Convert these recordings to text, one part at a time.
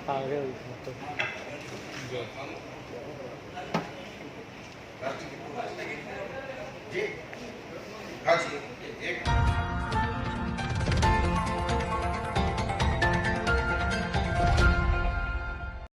आगे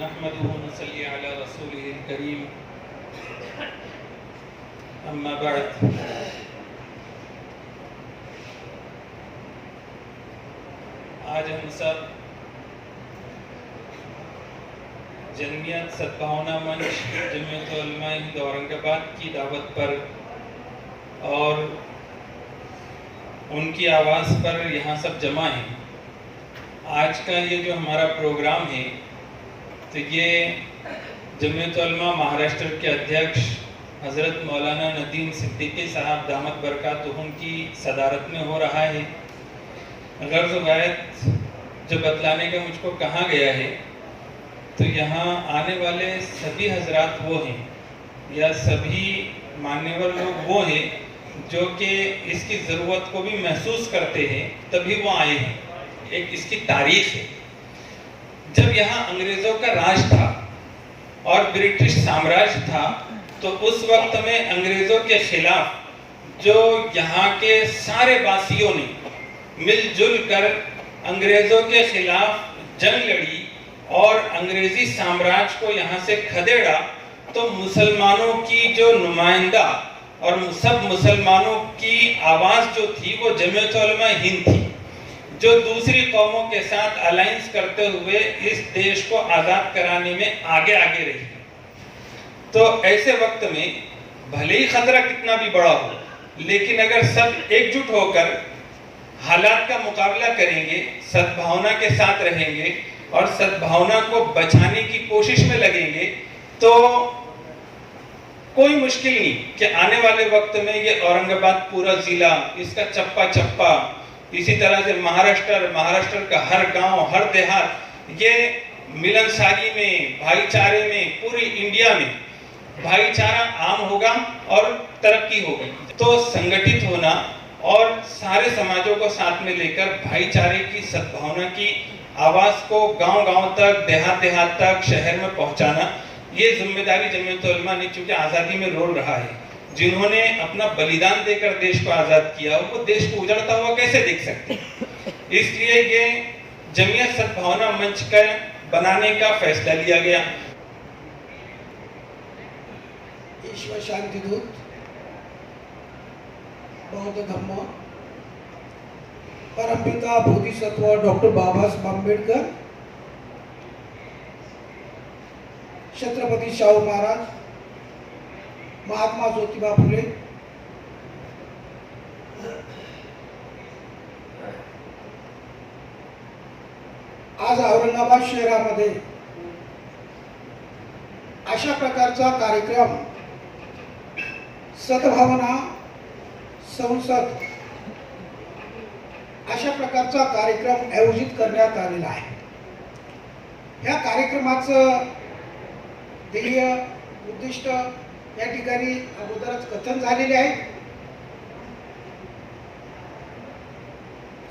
नहमदुहु व नसल्ली अला रसूलिहिल करीम अम्मा बाद आज हम सब जमीयत सद्भावना मंच जमीयत उलमा हिंद औरंगाबाद की दावत पर और उनकी आवाज़ पर यहाँ सब जमा हैं। आज का ये जो हमारा प्रोग्राम है तो ये जमीयत उलमा महाराष्ट्र के अध्यक्ष हज़रत मौलाना नदीम सिद्दीकी साहब दामत बरकातुहुम की सदारत में हो रहा है। गर्ज़ वायत जो बतलाने का मुझको कहा गया है तो यहाँ आने वाले सभी हजरात वो हैं या सभी मान्यवर लोग वो हैं जो कि इसकी ज़रूरत को भी महसूस करते हैं तभी वो आए हैं। एक इसकी तारीख है। जब यहाँ अंग्रेज़ों का राज था और ब्रिटिश साम्राज्य था तो उस वक्त में अंग्रेज़ों के खिलाफ जो यहाँ के सारे वासियों ने मिलजुल कर अंग्रेज़ों के खिलाफ जंग लड़ी और अंग्रेज़ी साम्राज्य को यहाँ से खदेड़ा तो मुसलमानों की जो नुमाइंदा और सब मुसलमानों की आवाज़ जो थी वो जमीयत उलमा हिंद थी, जो दूसरी कौमों के साथ अलायंस करते हुए इस देश को आज़ाद कराने में आगे आगे रही। तो ऐसे वक्त में भले ही खतरा कितना भी बड़ा हो लेकिन अगर सब एकजुट होकर हालात का मुकाबला करेंगे, सद्भावना के साथ रहेंगे और सद्भावना को बचाने की कोशिश में लगेंगे तो कोई मुश्किल नहीं कि आने वाले वक्त में ये औरंगाबाद पूरा जिला, इसका चप्पा चप्पा, इसी तरह से महाराष्ट्र का हर गांव, हर देहात ये मिलनसारी में, भाईचारे में, पूरी इंडिया में भाईचारा आम होगा और तरक्की होगी। तो संगठित होना और सारे समाजों को साथ में लेकर भाईचारे की सद्भावना की आवाज़ को गांव-गांव तक, देहात तक, शहर में पहुंचाना, ये जिम्मेदारी जमीयत उलमा ने चूंकि आज़ादी में रोल रहा है। जिन्होंने अपना बलिदान देकर देश को आज़ाद किया वो देश को उजड़ता हुआ कैसे देख सकते हैं। इसलिए ये जमीयत सद्भावना मंच का बनाने का फैसला लिया गया। ईश्वर शांति दूत बौद्ध धम्म परमपिता बोधिसत्व डॉक्टर बाबा साहेब आंबेडकर, छत्रपति शाहू महाराज, महात्मा ज्योतिबा फुले, आज औरंगाबाद शहरामध्ये अशा प्रकारचा कार्यक्रम सद्भावना संसद अशा प्रकारचा कार्यक्रम आयोजित करण्यात आलेला आहे। या कार्यक्रमाचं ध्येय, उद्दिष्ट या ठिकाणी अगोदरच कथन झालेले आहे.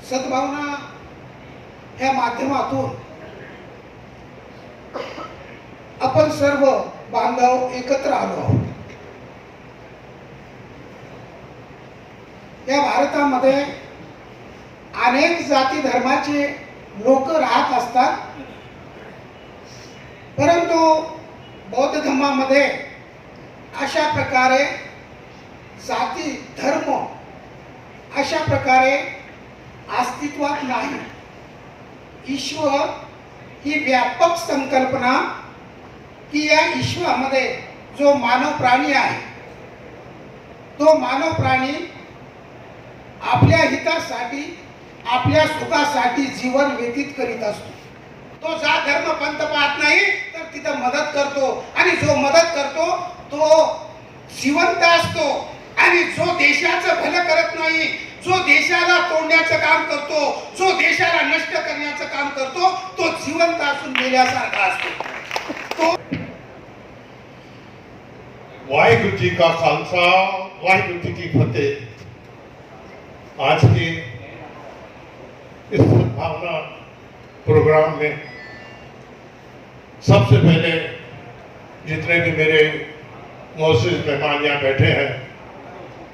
सद्भावना ह्या माध्यमातून आपण सर्व बांधव एकत्र आलो आहोत. या भारतामध्ये अनेक जाती धर्माचे लोक राहत असतात, परंतु बौद्ध धर्मामध्ये अशा प्रकारे जाती धर्म अशा प्रकारे अस्तित्वात नाही. ईश्वर ही व्यापक संकल्पना की या ईश्वरामध्ये जो मानव प्राणी आहे तो मानव प्राणी आपल्या हितासाठी आपल्या सुखासाठी जीवन व्यतीत करीत असतो. तो जात धर्म पंथ पाहत नाही, तर तिथं मदत करतो आणि जो मदत करतो तो जिवंत असतो. आणि जो देशाचं भलं करत नाही, जो देशाला तोडण्याचं काम करतो, जो देशाला नष्ट करण्याचं काम करतो, तो जिवंत असून मेल्यासारखा असतो. वाहिगुरु जी का खालसा, वाहिगुरु जी की फतेह. आज के इस सद्भावना प्रोग्राम में सबसे पहले जितने भी मेरे मोअज़्ज़िज़ मेहमान यहाँ बैठे हैं,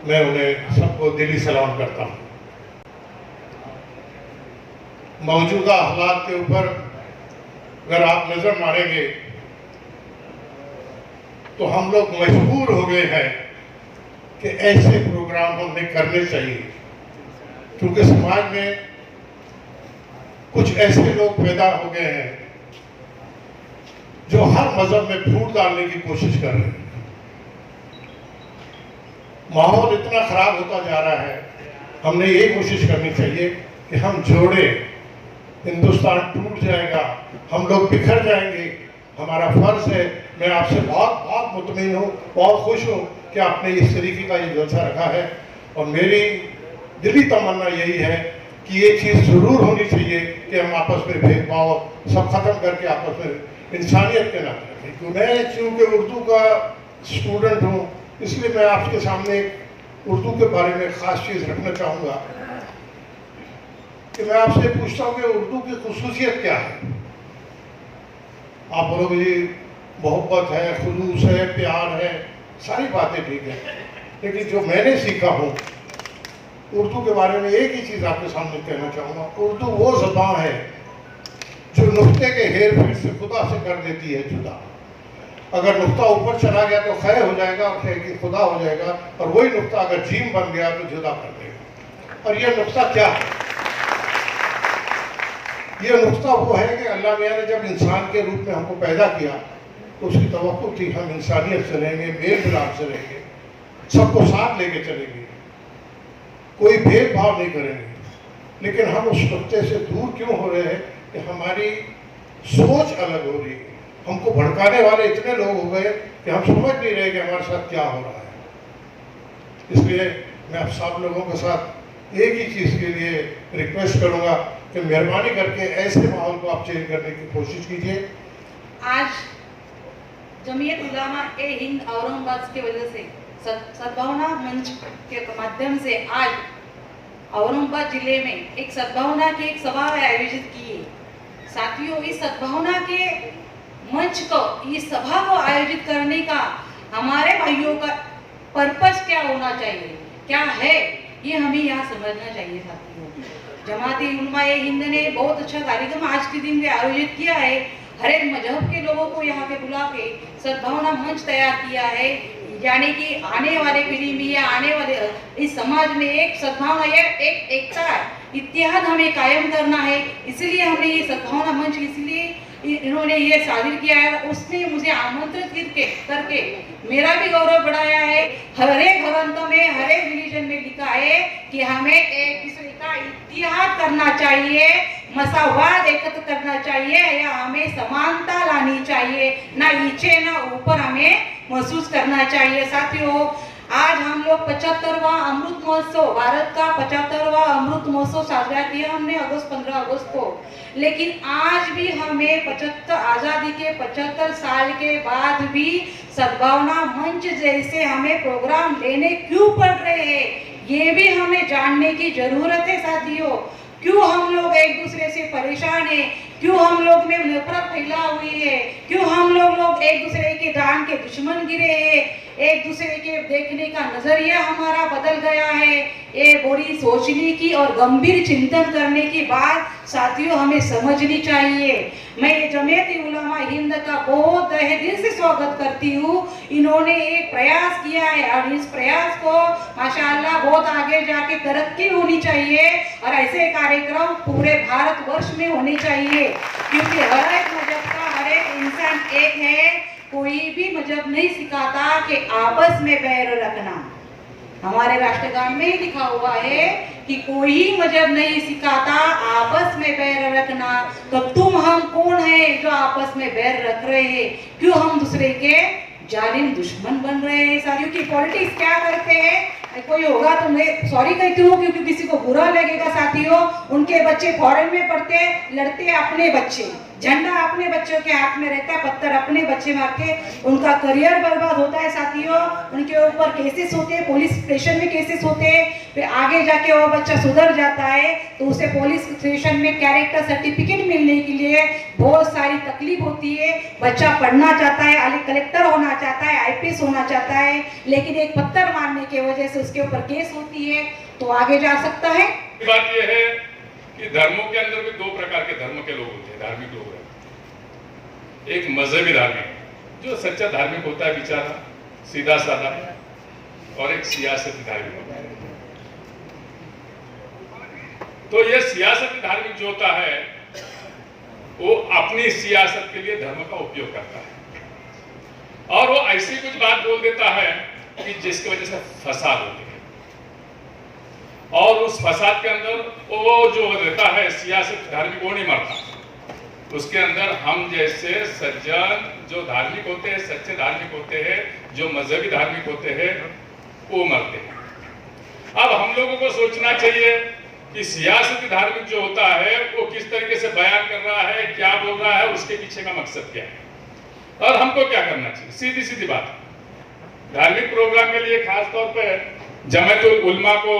मैं उन्हें सबको दिली सलाम करता हूँ. मौजूदा हालात के ऊपर अगर आप नजर मारेंगे तो हम लोग मजबूर हो गए हैं कि ऐसे प्रोग्राम हमें करने चाहिए, क्योंकि समाज में कुछ ऐसे लोग पैदा हो गए हैं जो हर मजहब में फूट डालने की कोशिश कर रहे हैं. माहौल इतना खराब होता जा रहा है, हमने ये कोशिश करनी चाहिए कि हम जोड़े. हिंदुस्तान टूट जाएगा, हम लोग बिखर जाएंगे. हमारा फर्ज है. मैं आपसे बहुत बहुत मुतमिन हूँ, बहुत खुश हूँ कि आपने इस तरीके का ये जलसा रखा है. और मेरी दिली तमन्ना यही है कि ये चीज़ ज़रूर होनी चाहिए कि हम आपस में भेदभाव सब खत्म करके आपस में इंसानियत के नाते रखें. मैं चूँकि उर्दू का स्टूडेंट हूँ, इसलिए मैं आपके सामने उर्दू के बारे में ख़ास चीज़ रखना चाहूँगा कि मैं आपसे पूछता हूँ कि उर्दू की खुसूसियत क्या है. आप बोलोगे जी मोहब्बत है, खुलूस है, प्यार है, सारी बातें ठीक है, लेकिन जो मैंने सीखा हूँ उर्दू के बारे में एक ही चीज़ आपके सामने कहना चाहूँगा. उर्दू वो ज़बान है जो नुक्ते के हेर फेर से खुदा से कर देती है जुदा. अगर नुक्ता ऊपर चला गया तो खै हो जाएगा और खै की खुदा हो जाएगा, और वही नुक्ता अगर जीम बन गया तो जुदा कर देगा. और ये नुक्ता क्या है? ये नुक्ता वो है कि अल्लाह मियाँ ने जब इंसान के रूप में हमको पैदा किया तो उसकी तवक्को थी हम इंसानियत से रहेंगे, मेल मिलाप से रहेंगे, सबको साथ लेके चलेंगे, कोई भेदभाव नहीं करेंगे. लेकिन हम उस नुक्ते से दूर क्यों हो रहे हैं कि हमारी सोच अलग हो रही है. हमको भड़काने वाले इतने लोग हो गए कि हम समझ नहीं रहे कि हमारे साथ क्या हो रहा है. इसलिए मैं आप सब लोगों के साथ एक ही चीज़ के लिए रिक्वेस्ट करूँगा कि मेहरबानी करके ऐसे माहौल को आप चेंज करने की कोशिश कीजिए. आज जमीयत उलमा ए हिंद औरंगाबाद की वजह से सद्भावना मंच के माध्यम से आज औरंगाबाद जिले में एक सद्भावना की एक सभा आयोजित की है. साथियों, इस सद्भावना के मंच को, इस सभा को आयोजित करने का हमारे भाइयों का पर्पस क्या होना चाहिए, क्या है, ये हमें यहाँ समझना चाहिए. साथियों, जमाती उलमा ए हिंद ने बहुत अच्छा कार्यक्रम आज के दिन में आयोजित किया है. हर एक मजहब के लोगों को यहाँ पे बुला के सद्भावना मंच तैयार किया है, यानी कि आने वाले पीढ़ी में या आने वाले इस समाज में एक सद्भावना या एक एकता इतिहाद हमें कायम करना है. इसलिए हमने ये सद्भावना मंच इसलिए इन्होंने ये शामिल किया है. उसने मुझे आमंत्रित करके मेरा भी गौरव बढ़ाया है. हर एक ग्रंथ में, हर एक रिलीजन में लिखा है कि हमें एक दूसरे का इतिहाद करना चाहिए, मसावाद एकत्र करना चाहिए, या हमें समानता लानी चाहिए, ना नीचे ना ऊपर हमें महसूस करना चाहिए. साथियों, आज हम लोग 75वां अमृत महोत्सव, भारत का 75वां अमृत महोत्सव साजरा किया हमने 15 अगस्त को। लेकिन आज भी हमें 75 आज़ादी के 75 साल के बाद भी सद्भावना मंच जैसे हमें प्रोग्राम लेने क्यों पड़ रहे हैं, ये भी हमें जानने की जरूरत है साथियों। क्यों हम लोग एक दूसरे से परेशान हैं, क्यों हम लोग में नफरत फैला हुई है, क्यों हम लोग एक दूसरे के जान के दुश्मन गिरे हैं, एक दूसरे के देखने का नजरिया हमारा बदल गया है। ये बड़ी सोचने की और गंभीर चिंतन करने की बात साथियों हमें समझनी चाहिए। मैं ये जमीयत उलमा हिंद का बहुत तहे दिल से स्वागत करती हूँ। इन्होंने एक प्रयास किया है और इस प्रयास को माशाअल्लाह बहुत आगे जाके तरक्की होनी चाहिए और ऐसे कार्यक्रम पूरे भारतवर्ष में होने चाहिए, क्योंकि हर एक मजहब का हर एक इंसान एक है। कोई भी मजहब नहीं सिखाता कि आपस में बैर रखना। हमारे राष्ट्रगान में ही लिखा हुआ है कि कोई मजहब नहीं सिखाता आपस में बैर रखना। तो तुम हम कौन है जो आपस में बैर रख रहे हैं? क्यों हम दूसरे के जालिम दुश्मन बन रहे हैं? साथियों की पॉलिटिक्स क्या करते हैं, कोई होगा तो मैं सॉरी कहती हूँ क्योंकि किसी को बुरा लगेगा साथियों। उनके बच्चे फॉरेन में पढ़ते, लड़ते अपने बच्चे, झंडा अपने बच्चों के हाथ में रहता है, पत्थर अपने बच्चे मार के उनका करियर बर्बाद होता है साथियों। उनके ऊपर केसेस होते हैं, पुलिस स्टेशन में केसेस होते हैं, फिर आगे जाके वो बच्चा सुधर जाता है तो उसे पुलिस स्टेशन में कैरेक्टर सर्टिफिकेट मिलने के लिए बहुत सारी तकलीफ होती है। बच्चा पढ़ना चाहता है, कलेक्टर होना चाहता है, आईपीएस होना चाहता है, लेकिन एक पत्थर मारने की वजह से उसके ऊपर केस होती है तो आगे जा सकता है। बात यह है कि धर्मों के अंदर भी दो प्रकार के धर्म के लोग होते हैं, धार्मिक लोग हैं। एक मजहबी धार्मिक जो सच्चा धार्मिक होता है, बेचारा सीधा साधा, और एक सियासती धार्मिक होता है। तो यह सियासती धार्मिक जो होता है वो अपनी सियासत के लिए धर्म का उपयोग करता है और वो ऐसी कुछ बात बोल देता है कि जिसकी वजह से फसाद होती है, और उस फसाद के अंदर वो जो रहता है सियासत धार्मिक वो नहीं मरता। उसके अंदर हम जैसे सज्जन जो धार्मिक होते हैं, सच्चे धार्मिक होते हैं, जो मजहबी धार्मिक होते हैं, वो मरते हैं। अब हम लोगों को सोचना चाहिए कि सियासती धार्मिक जो होता है वो किस तरीके से बयान कर रहा है, क्या बोल रहा है, उसके पीछे का मकसद क्या है और हमको क्या करना चाहिए। सीधी सीधी बात, धार्मिक प्रोग्राम के लिए खास तौर पर जमीयत उलमा को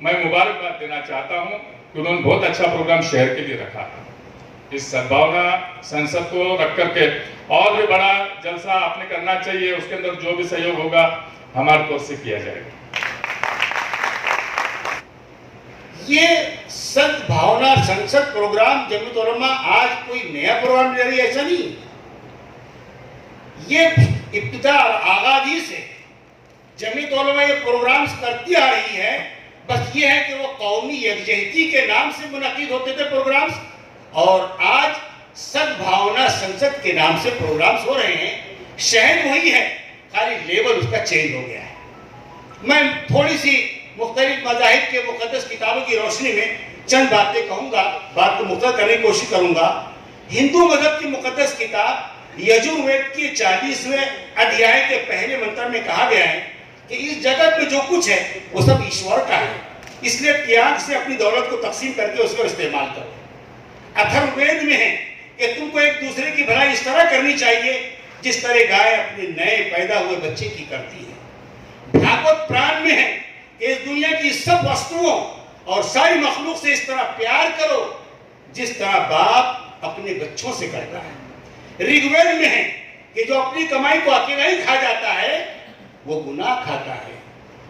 मैं मुबारकबाद देना चाहता हूं कि उन्होंने बहुत अच्छा प्रोग्राम शहर के लिए रखा है। इस सद्भावना संसद को रख करके और भी बड़ा जलसा आपने करना चाहिए, उसके अंदर जो भी सहयोग होगा हमारे तरफ से किया जाएगा। ये सद्भावना संसद प्रोग्राम जमीयत उलमा आज कोई नया प्रोग्राम ले रही है, ऐसा नहीं। ये इब्तिदा और आगाज ही से जमीयत उलमा ये प्रोग्राम्स करती आ रही है। बस ये है कि वो कौमी यकजहती के नाम से मुनक़िद होते थे प्रोग्राम्स, और आज सद्भावना संसद के नाम से प्रोग्राम्स हो रहे हैं। शहर वही है, खाली लेवल उसका चेंज हो गया है। मैं थोड़ी सी मुख्तलिफ मज़ाहिब के मुक़द्दस किताबों की रोशनी में चंद बातें कहूँगा, बात को मुख्तर करने की कोशिश करूँगा। हिंदू मजहब की मुक़द्दस किताब यजुर्वेद के 40वें अध्याय के पहले मंत्र में कहा गया है कि इस जगत में जो कुछ है वो सब ईश्वर का है, इसलिए त्याग से अपनी दौलत को तकसीम करके उसको इस्तेमाल करो। अथर्ववेद में है कि तुमको एक दूसरे की भलाई इस तरह करनी चाहिए जिस तरह गाय अपने नए पैदा हुए बच्चे की करती है। भागवत पुराण में है कि इस दुनिया की सब वस्तुओं और सारी मखलूक से इस तरह प्यार करो जिस तरह बाप अपने बच्चों से करता है। ऋग्वेद में है कि जो अपनी कमाई को अकेला ही खा जाता है वो गुनाह खाता है।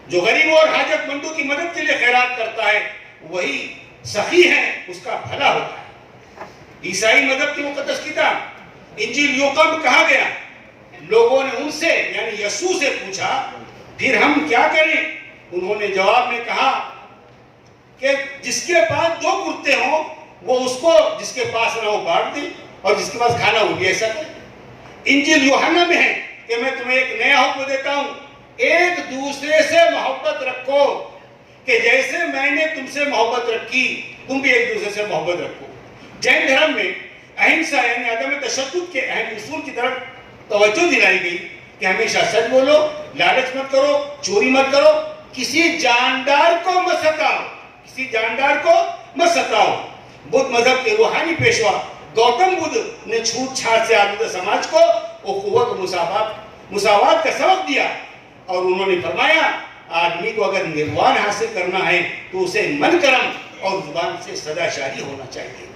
जो गरीबों और हाजतमंदों की मदद के लिए खैरात करता है वही सखी है, उसका भला होता है। ईसाई मजहब की मुकद्दस किताब इंजील लूका में कहा गया, लोगों ने उनसे यानी यीशु से पूछा फिर हम क्या करें? उन्होंने जवाब में कहा कि जिसके पास दो कुर्ते हों वो उसको जिसके पास ना हो बांट दे और जिसके पास खाना हो ऐसा करे। इंजील यूहन्ना में है कि मैं तुम्हें एक नया हुक्म देता हूं, एक दूसरे से मोहब्बत रखो कि जैसे मैंने तुमसे मोहब्बत रखी तुम भी एक दूसरे से मोहब्बत रखो। जैन धर्म में अहिंसा यानी अदम तशद्दुद के अहम उसूल की तरफ तवज्जो दिलाई गई कि हमेशा सच बोलो, लालच मत करो, चोरी मत करो, किसी जानदार को मत सताओ, किसी जानदार को मत सताओ। बुद्ध मजहब के रूहानी पेशवा गौतम बुद्ध ने छूट छाट से आलूदा समाज को उखुवत मुसावात का सबक दिया और उन्होंने फरमाया आदमी को अगर निर्वाण हासिल करना है तो उसे मन कर्म और जुबान से सदाचारी होना चाहिए।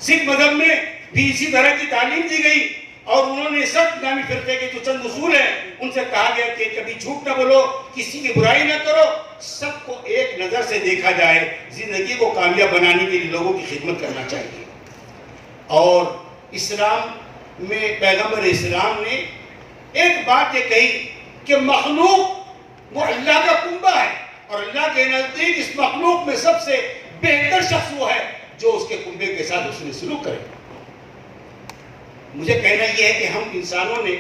सिख मजहब में भी इसी तरह की तालीम दी गई और उन्होंने सख्त नामी फिरके के जो चंद उसूल हैं उनसे कहा गया कि कभी झूठ न बोलो, किसी की बुराई न करो, सबको एक नजर से देखा जाए, जिंदगी को कामयाब बनाने के लिए लोगों की खिदमत करना चाहिए। और इस्लाम में पैगंबर इस्लाम ने एक बात ये कही कि मखलूक वो अल्लाह का कुंबा है और अल्लाह के नजदीक इस मखलूक में सबसे बेहतर शख्स वो है जो उसके कुंबे के साथ उसने सलूक करे। मुझे कहना यह है कि हम इंसानों ने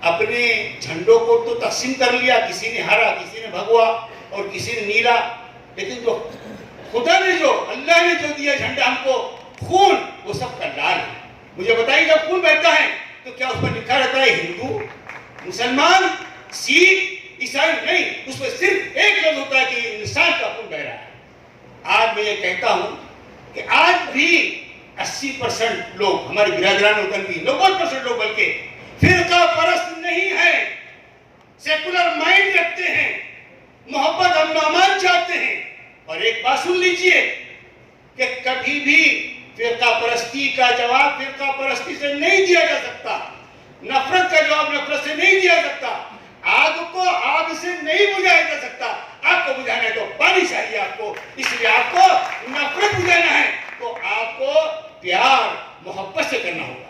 अपने झंडों को तो तकसीम कर लिया, किसी ने हरा, किसी ने भगवा और किसी ने नीला, लेकिन जो खुदा ने जो अल्लाह ने जो दिया झंडा हमको खून, वो सबका लाल है। मुझे बताइए जब खून बहता है तो क्या उस पर लिखा रहता है हिंदू, मुसलमान, सिख, ईसाई? नहीं, उसमें सिर्फ एक लफ्ज होता है कि इंसान का खून बह रहा है। आज मैं ये कहता हूं कि आज भी 80% लोग हमारे बिरादरान वतन भी 90% लोग बल्कि फिरका परस्त नहीं है, सेकुलर माइंड रखते हैं, मोहब्बत अमन चाहते हैं। और एक बात सुन लीजिए कि कभी भी फिरका परस्ती का जवाब फिरका परस्ती से नहीं दिया जा सकता, नफरत का जवाब नफरत से नहीं दिया सकता, आग को आग से नहीं बुझाया जा सकता। आपको बुझाना है तो पानी चाहिए आपको, इसलिए आपको नफरत बुझाना है तो आपको प्यार मोहब्बत से करना होगा।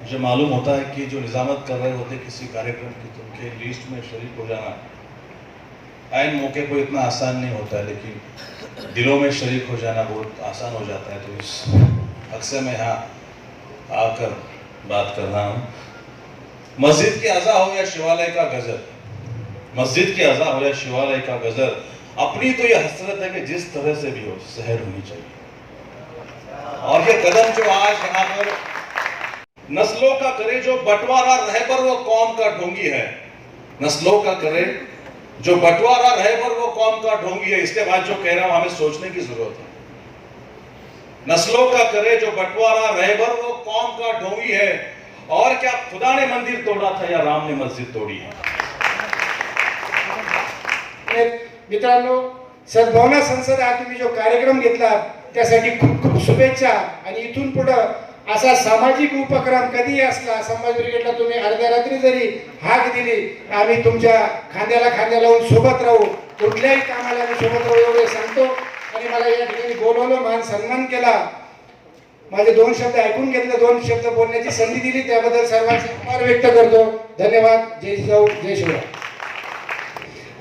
मुझे मालूम होता है कि जो निजामत कर रहे होते किसी कार्यक्रम की तो उनके लिस्ट में शरीक हो जाना आइन मौके को इतना आसान नहीं होता है, लेकिन दिलों में शरीक हो जाना बहुत आसान हो जाता है। तो इस हक से मैं यहाँ आकर बात कर रहा हूँ। मस्जिद की अज़ा हो या शिवालय का गजर, मस्जिद की अज़ा हो या शिवालय का गजर, अपनी तो ये हसरत है कि जिस तरह से भी हो सहर होनी चाहिए। और ये कदम जो आज यहाँ पर नस्लों का करे जो बंटवारा रहबर वो कौम का ढोंगी है, नस्लों का करे जो बंटवारा रहबर वो कौम का ढोंगी है। इसके बाद जो कह रहा हूं हमें सोचने की जरूरत है। नस्लों का करे जो बंटवारा रहबर वो कौम का ढोंगी है। और क्या खुदा ने मंदिर तोड़ा था या राम ने मस्जिद तोड़ी है? मित्रांनो, सद्भावना संसद हा तुम्ही जो कार्यक्रम घेतला त्यासाठी खूप खूप शुभेच्छा। आणि इथून पुढे असा सामाजिक उपक्रम कधी असला, समाज ब्रिगेडला तुम्ही अर्ध्या रात्री जरी हाक दिली, आम्ही तुमच्या खांद्याला खांद्या लावून सोबत राहू, कुठल्याही कामाला आम्ही सोबत राहू एवढे सांगतो। आणि मला या ठिकाणी बोलवलं, मान सन्मान केला, माझे 2 शब्द ऐकून घेतले, 2 शब्द बोलण्याची संधी दिली, त्याबद्दल सर्वांचे आभार व्यक्त करतो। धन्यवाद। जय जिजाऊ, जय शिवराय।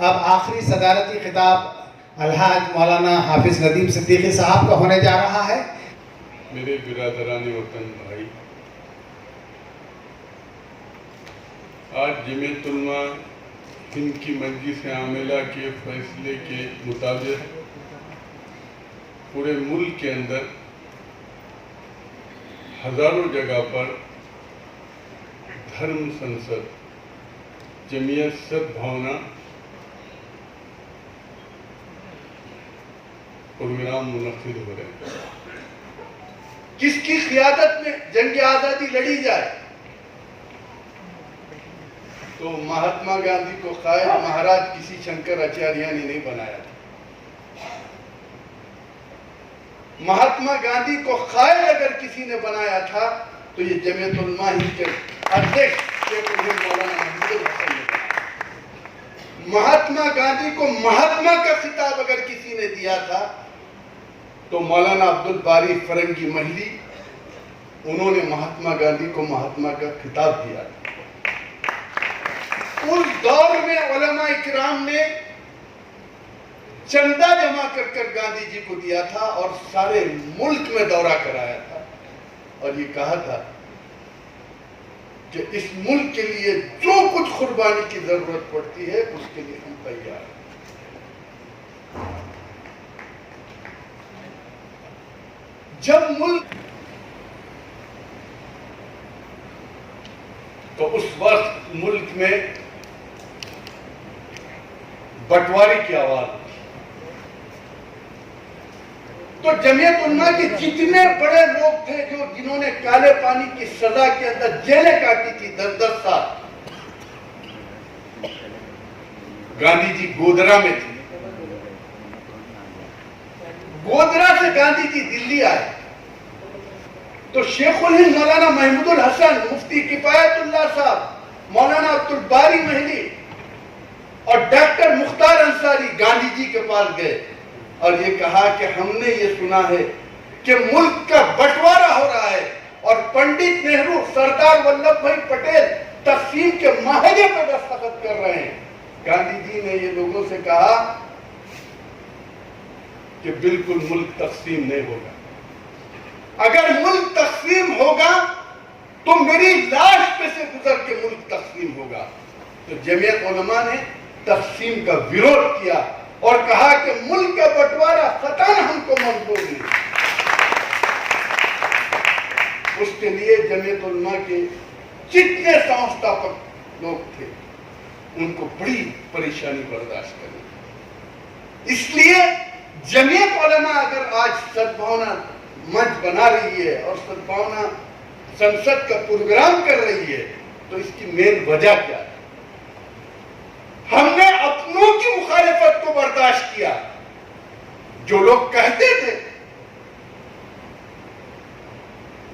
अब आखिरी सदारती खिताब अलहाज मौलाना हाफिज नदीम सिद्दीकी साहब का होने जा रहा है। मेरे बिरादरान वतन भाई, आज जमीयत उलमा हिंद की मजलिस आमिला के फैसले के मुताबिक पूरे मुल्क के अंदर हजारों जगह पर धर्म संसद जमीयत सद्भावना प्रोग्राम मुनक्किद हो रहे हैं। किसकी क़ियादत में जंग आज़ादी लड़ी जाए तो महात्मा गांधी को कायद महाराज किसी शंकराचार्य ने नहीं बनाया था। महात्मा गांधी को कायद अगर किसी ने बनाया था तो ये जमीयत उलमा हिंद के अध्यक्ष शेख मौलाना महमूद हसन ने। महात्मा गांधी को महात्मा का खिताब अगर किसी ने दिया था तो मौलाना अब्दुल बारी फरंगी महली, उन्होंने महात्मा गांधी को महात्मा का खिताब दिया। उस दौर में उलमा इकराम ने चंदा जमा कर गांधी जी को दिया था और सारे मुल्क में दौरा कराया था और ये कहा था कि इस मुल्क के लिए जो कुछ कुर्बानी की जरूरत पड़ती है उसके लिए हम तैयार हैं। जब मुल्क तो उस वक्त मुल्क में बंटवारे की आवाज। तो जमीयत उलमा के जितने बड़े लोग थे जिन्होंने काले पानी की सजा के अंदर जेलें काटी थी 10-10 साल, गांधी जी गोधरा में थे। गोधरा से गांधी जी दिल्ली आए तो शेखुल हिंद मौलाना महमूदुल हसन, मुफ्ती किफायतुल्लाह साहब, मौलाना अब्दुल बारी महली और डॉक्टर मुख्तार अंसारी गांधी जी के पास गए और ये कहा कि हमने ये सुना है कि मुल्क का बंटवारा हो रहा है और पंडित नेहरू, सरदार वल्लभ भाई पटेल तकसीम के माहदे पर दस्तखत कर रहे हैं। गांधी जी ने ये लोगों से कहा कि बिल्कुल मुल्क तकसीम नहीं होगा। अगर मुल्क तकसीम होगा तो मेरी लाश पे से गुजर के मुल्क तकसीम होगा। तो जमीयत उलमा ने तकसीम का विरोध किया और कहा कि मुल्क का बंटवारा सताना हमको मंजूर नहीं। उसके लिए जमीयत उलमा के जितने संस्थापक लोग थे उनको बड़ी परेशानी बर्दाश्त करनी। इसलिए जमीयत उलमा अगर आज सद्भावना मंच बना रही है और सद्भावना संसद का प्रोग्राम कर रही है तो इसकी मेन वजह क्या है? हमने अपनों की मुखालिफत को बर्दाश्त किया। जो लोग कहते थे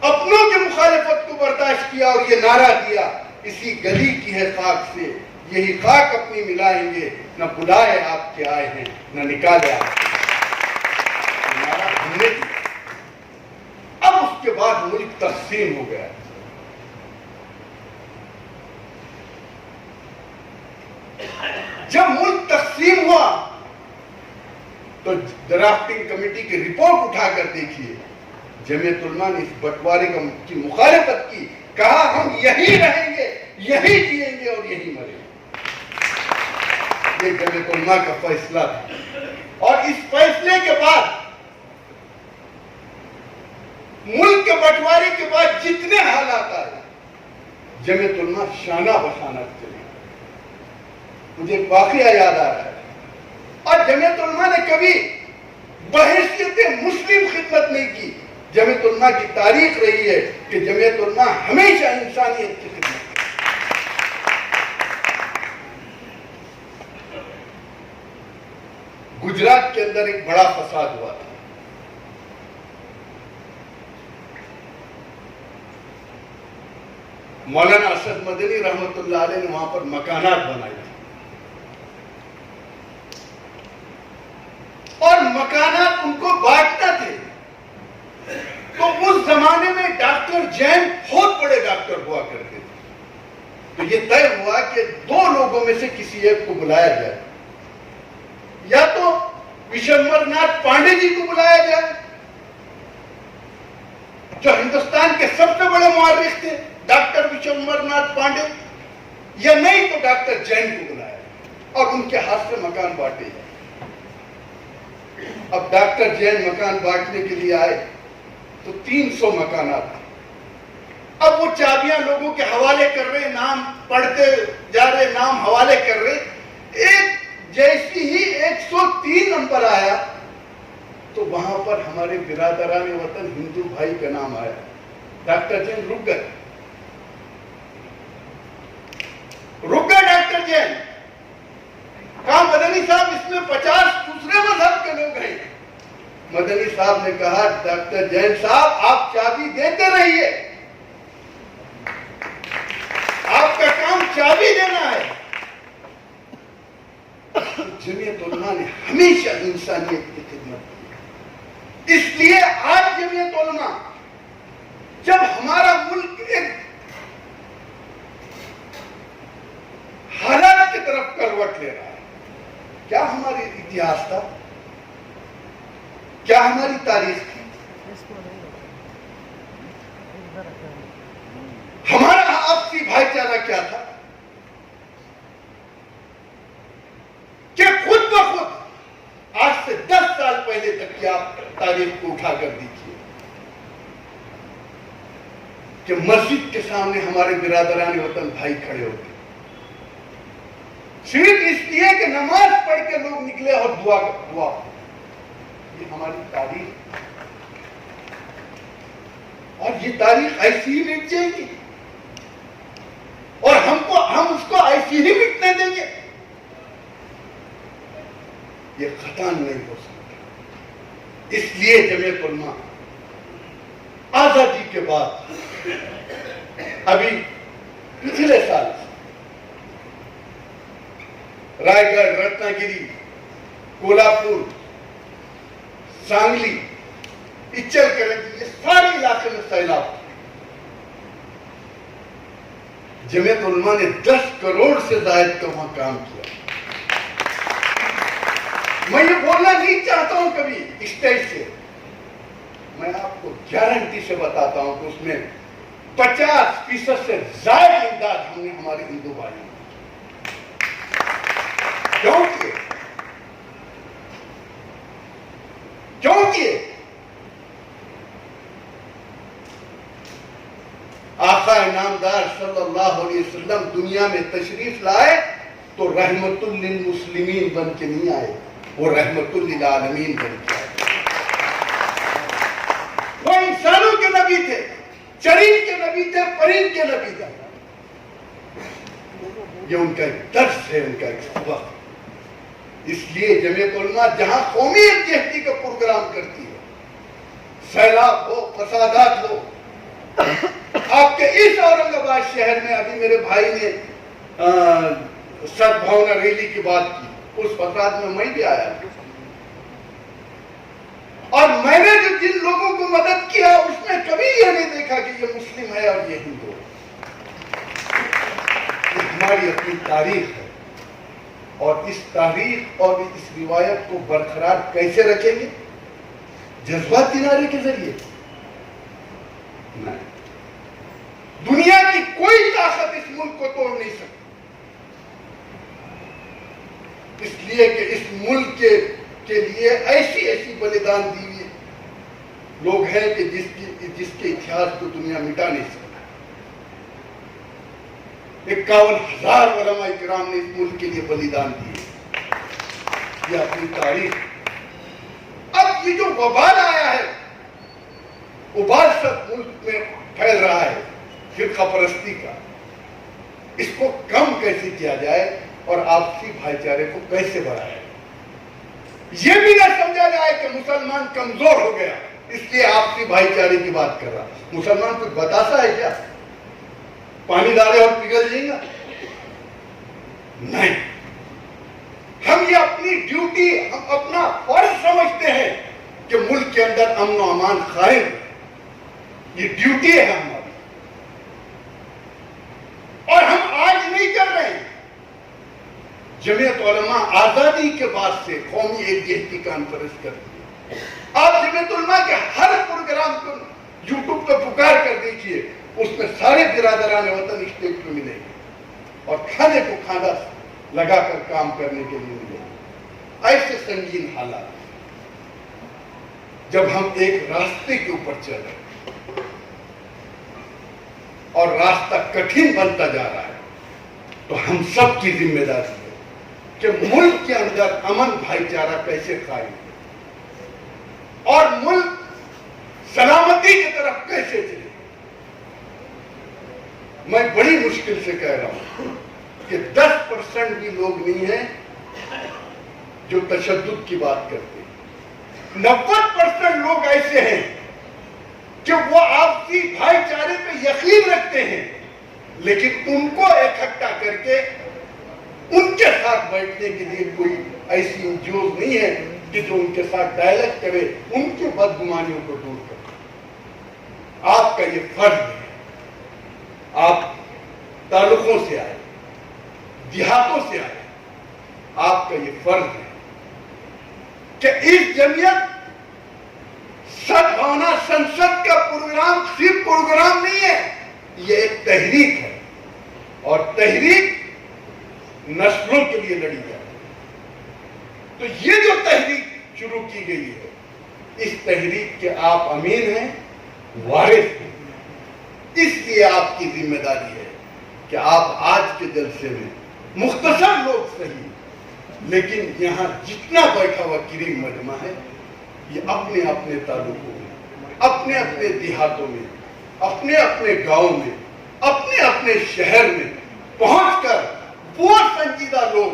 अपनों की मुखालिफत को बर्दाश्त किया और ये नारा दिया, इसी गली की है खाक से यही खाक अपनी मिलाएंगे, न बुलाए आपके आए हैं न निकाले आपके। नारा हमने दिया। अब उसके बाद मुल्क तकसीम हो गया। जब मुल्क तकसीम हुआ तो ड्राफ्टिंग कमेटी की रिपोर्ट उठाकर देखिए, जमीयत उलमा ने इस बंटवारे की मुखालिफत की, कहा हम यही रहेंगे, यही जिएंगे और यही मरेंगे। ये जमीयत उलमा का फैसला था और इस फैसले के बाद मुल्क के बंटवारे के बाद जितने हालात आए जमीयत उलमा शाना बशाना चली। मुझे एक वाकया याद आ रहा है और जमीयत उलमा ने कभी बहैसियत मुस्लिम खिदमत नहीं की। जमीयत उलमा की तारीख रही है कि जमीयत उलमा हमेशा इंसानियत की खिदमत। गुजरात के अंदर एक बड़ा फसाद हुआ था। मौलाना असद मदनी रहमतुल्लाह अलैह ने वहां पर मकानात बनाए थे और मकानात उनको बांटना थे। तो उस जमाने में डॉक्टर जैन बहुत बड़े डॉक्टर हुआ करते थे। तो ये तय हुआ कि दो लोगों में से किसी एक को बुलाया जाए, या तो विशंबरनाथ पांडे जी को बुलाया जाए जो हिंदुस्तान के सबसे बड़े मुआर्रिख थे, डॉक्टर विशंबरनाथ पांडे, या नहीं तो डॉक्टर जैन को बुलाया और उनके हाथ से मकान बांटे जाए। अब डॉक्टर जैन मकान बांटने के लिए आए तो 300 मकानात। अब वो चाबियां लोगों के हवाले कर रहे, नाम पढ़ते जा रहे, नाम हवाले कर रहे। एक जैसी ही 103 नंबर आया तो वहां पर हमारे बिरादरान वतन हिंदू भाई का नाम आया। डॉक्टर जैन रुक गए डॉक्टर जैन। कहा मदनी साहब इसमें 50 दूसरे मजहब के लोग हैं। मदनी साहब ने कहा डॉक्टर जैन साहब आप चाबी देते रहिए, आपका काम चाबी देना है। जमीयत उलमा ने हमेशा इंसानियत की खिदमत की। इसलिए आज जमीयत उलमा जब हमारा मुल्क एक हालात की तरफ करवट ले रहा है, क्या हमारी इतिहास था, क्या हमारी तारीख थी, हमारा आपसी भाईचारा क्या था कि खुद ब खुद आज से 10 साल पहले तक की आप तारीख को उठाकर देखिए कि मस्जिद के सामने हमारे बिरादरान वतन भाई खड़े होते सिर्फ इसलिए कि नमाज पढ़ निकले और दुआ दुआ। ये हमारी तारीख, और ये तारीख ऐसी ही मिट जाएगी और हम उसको ऐसी ही मिटने देंगे, ये खत्म नहीं हो सकता। इसलिए जमीयत उलमा आजादी के बाद अभी पिछले साल रायगढ़, रत्नागिरी, कोल्हापुर, सांगली, इचलकरंजी, ये सारे इलाके में सैलाब। जमीयत उलमा ने 10 करोड़ से ज्यादा का वहां काम किया। मैं ये बोलना नहीं चाहता हूं कभी स्टेज से, मैं आपको गारंटी से बताता हूं कि उसमें 50% से ज्यादा इमदाद हमने हमारे हिंदू भाइयों क्योंकि आका इनामदार सल्लल्लाहु अलैहि वसल्लम दुनिया में तशरीफ लाए तो रहमतुल लिल मुस्लिमीन बन के नहीं आए, वो रहमतुल लिल आलमीन बन के आए। वो इंसानों के नबी थे, चरीन के नबी थे, परीन के नबी थे। ये उनका एक दर्स है, उनका एक सबक। इसलिए जमीयत उलमा जहां कौमी यकजहती का प्रोग्राम करती है, सैलाब हो, फसादात हो, आपके इस औरंगाबाद शहर में अभी मेरे भाई ने सद्भावना रैली की बात की, उस फसाद में मैं भी आया और मैंने जो जिन लोगों को मदद किया उसमें कभी यह नहीं देखा कि ये मुस्लिम है और ये हिंदू है। ये हमारी अपनी तारीख है और इस तारीख और इस रिवायत को बरकरार कैसे रखेंगे? जज्बाती नारे के जरिए नहीं। दुनिया की कोई ताकत इस मुल्क को तोड़ नहीं सकती, इसलिए कि इस मुल्क के लिए ऐसी ऐसी बलिदान दी हुई लोग हैं कि जिसके इतिहास को दुनिया मिटा नहीं सकती। 51,000 उलमा इकराम ने इस मुल्क के लिए बलिदान दिए। ये अपनी तारीख। अब ये जो वबाल आया है, उबाल सब मुल्क में फैल रहा है फिरका परस्ती का, इसको कम कैसे किया जाए और आपसी भाईचारे को कैसे बढ़ाया जाए। ये भी ना समझा जाए कि मुसलमान कमजोर हो गया इसलिए आपसी भाईचारे की बात कर रहा। मुसलमान कुछ बतासा है क्या? पानी डाले और पिघल जाएगा? नहीं। हम ये अपनी ड्यूटी, हम अपना फर्ज समझते हैं कि मुल्क के अंदर अमन और अमान कायम है। ये ड्यूटी है हमारी और हम आज नहीं कर रहे हैं। जमीयत उलमा आजादी के बाद से कौमी एकजहती कॉन्फ्रेंस करती है। आप जमीयत उलमा के हर प्रोग्राम को यूट्यूब पर पुकार कर देखिए, उसमें सारे बिरादरान वतन स्टेज पे मिलेंगे और खाने को खाना लगाकर काम करने के लिए मिलेंगे। ऐसे संगीन हालात जब हम एक रास्ते के ऊपर चल रहे और रास्ता कठिन बनता जा रहा है, तो हम सब की जिम्मेदारी है कि मुल्क के अंदर अमन भाईचारा कैसे कायम है और मुल्क सलामती की तरफ कैसे चले। मैं बड़ी मुश्किल से कह रहा हूं कि 10% भी लोग नहीं है जो तशद्दुद की बात करते हैं। 90% लोग ऐसे हैं कि वो आपसी भाईचारे पे यकीन रखते हैं, लेकिन उनको इकट्ठा करके उनके साथ बैठने के लिए कोई ऐसी इंजोज नहीं है कि जो उनके साथ डायलॉग करे, उनके बदगुमानियों को दूर करे। आपका ये फर्ज है। आप ताल्लुकों से आए, देहातों से आए, आपका ये फर्ज है कि इस जमीयत सद्भावना संसद का प्रोग्राम सिर्फ प्रोग्राम नहीं है, ये एक तहरीक है और तहरीक नस्लों के लिए लड़ी जाए। तो ये जो तहरीक शुरू की गई है, इस तहरीक के आप अमीन हैं, वारिस हैं। इसलिए आपकी जिम्मेदारी है कि आप आज के जलसे में मुख्तसर लोग सही लेकिन यहाँ जितना बैठा हुआ करीम मजमा है, ये अपने अपने तालुकों में, अपने अपने देहातों में, अपने अपने गांव में, अपने अपने शहर में पहुंचकर वो संजीदा लोग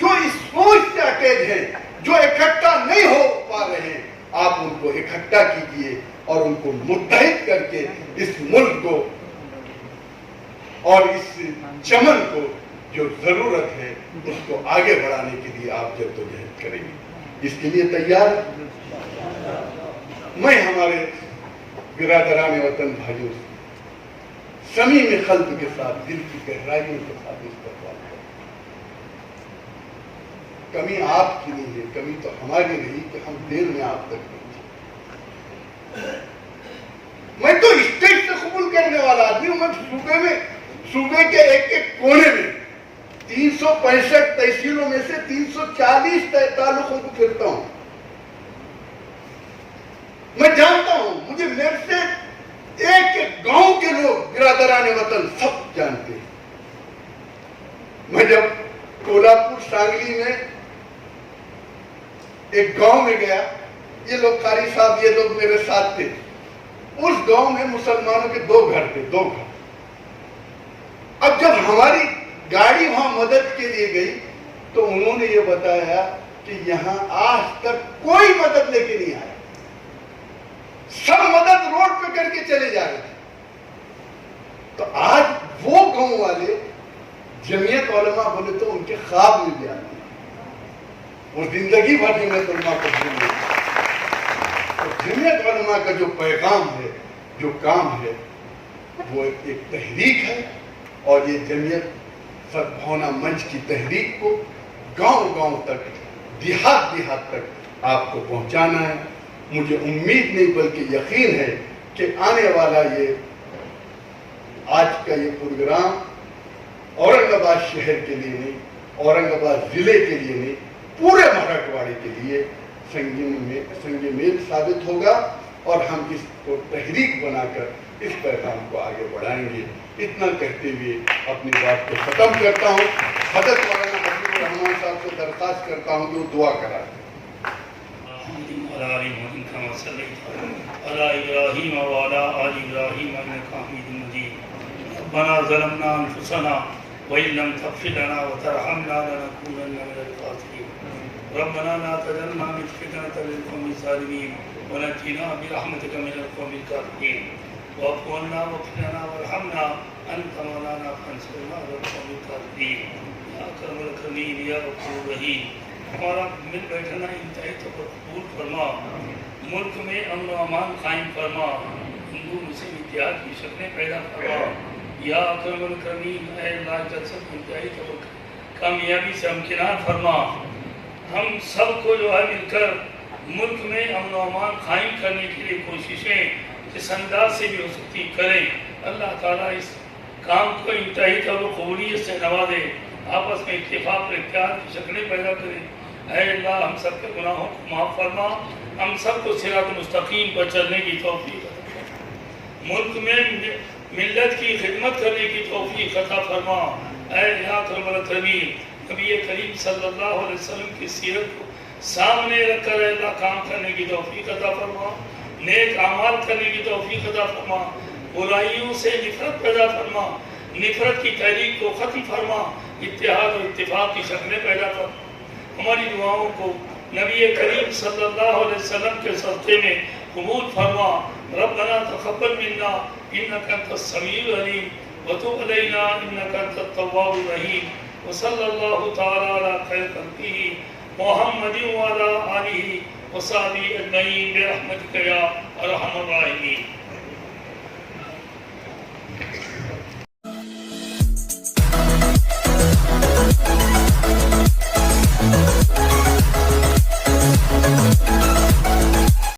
जो इस सोच से अटैच हैं, जो इकट्ठा नहीं हो पा रहे हैं, आप उनको इकट्ठा कीजिए और उनको मुत्तहिद करके इस मुल्क को और इस चमन को जो जरूरत है उसको आगे बढ़ाने के लिए आप जद्दोजहद करेंगे। इसके लिए तैयार मैं हमारे बिरादरान वतन भाइयों से समीम क़ल्ब के साथ, दिल की गहराइयों के साथ इस पर बात करता हूं। कमी आपकी नहीं है, कमी तो हमारी रही कि हम देर में आप तक पहुंचे। मैं तो स्टेज से कबूल करने वाला आदमी हूं। मैं सूबे के एक एक कोने में 365 तहसीलों में से 340 तालुकों को फिरता हूं। मैं जानता हूं, मुझे मेरे से एक एक गांव के लोग, बिरादरान वतन सब जानते हैं। मैं जब कोल्हापुर सांगली में एक गांव में गया, ये लोग कारी साहब, ये लोग मेरे साथ थे। उस गांव में मुसलमानों के 2 घर थे, 2 घर। अब जब हमारी गाड़ी वहां मदद के लिए गई तो उन्होंने ये बताया कि यहां आज तक कोई मदद लेके नहीं आया, सब मदद रोड पे करके चले जा रहे थे। तो आज वो गांव वाले जमीयत उलमा बोले तो उनके ख्वाब में भी आते हैं, वो जिंदगी भर जमीयत उलमा को भूल गए। तो जमीयत उलमा का जो पैगाम है, जो काम है, वो एक तहरीक है और ये जमीयत सद्भावना मंच की तहरीक को गांव-गांव तक, देहात तक आपको पहुंचाना है। मुझे उम्मीद नहीं बल्कि यकीन है कि आने वाला ये आज का ये प्रोग्राम औरंगाबाद शहर के लिए नहीं, औरंगाबाद जिले के लिए नहीं, पूरे मराठवाड़े के लिए संग मेल साबित होगा और हम इसको तहरीक बनाकर इस पैगाम को आगे बढ़ाएंगे। इतना कहते हुए अपनी बात को खत्म करता हूँ। हजरत मौलाना हबीबुर रहमान साहब से दरख्वास्त करता हूँ कि वो दुआ कराएं। रब्बना ज़लमना अनफुसना व इन लम तग़फिर लना व तरहमना लनकूनन्ना मिनल ख़ासिरीन। रब्बना ला तजअलना फितनतल लिल क़ौमिज़ ज़ालिमीन व नज्जिना बिरहमतिका मिनल क़ौमिल काफ़िरीन। वाफ़ अन्ना वग़फ़िर लना वरहमना अंत मौलाना फंसुरना अलल क़ौमिल काफ़िरीन। या अकरमल अकरमीन या गफ़ूर रहीम। हमारा मिल बैठना इंतहाई तो कबूल फरमा, मुल्क में अमन व अमान कायम फरमा, हिंदू मुस्लिम इत्तेहाद की शक्लें पैदा फरमा। या अकरमल अकरमीन, ऐ अल्लाह जल्द इंतहाई तो कामयाबी से हमकिनार फरमा। हम सबको जो है मिलकर मुल्क में अमन व अमान कायम करने के लिए कोशिशें जिस अंदाज से भी हो सकती करें। अल्लाह ताला इस काम को इंतहाई तौर कबूलियत से नवाजे, आपस में इत्तेफाक और इत्तेहाद की शक्लें पैदा करें। ऐ अल्लाह हम सब के गुनाहों को माफ़ फरमा, हम सबको सिरात मुस्तकीम पर चलने की तौफीक अता फरमा। मुल्क में मिल्लत की खिदमत करने की तौफीक अता फरमा। ऐ नबी करीम सल्लल्लाहु अलैहि वसल्लम की सीरत को सामने रखकर अल्लाह काम करने की तौफीक अता फरमा, नेक अमाल करने की तौफीक अता फरमा, बुराइयों से नफरत पैदा फरमा, नफरत की तहरीक को ख़त्म फरमा, इत्तेहाद और इत्तिफाक की शक्लें पैदा फरमा। हमारी दुआओं को नबी करीम सल्लल्लाहु अलैहि वसल्लम के सदक़े में कबूल फरमा। रब्बना तक़ब्बल मिन्ना इन्नका अंतस समीउल अलीम व तुब अलैना इन्नका अंतत तव्वाबुर रहीम। व सल्लल्लाहु तआला अला खैर खल्क़िही मुहम्मदिन व अला आलिहि व सहबिही अजमईन बिरहमतिका या अरहमर राहिमीन।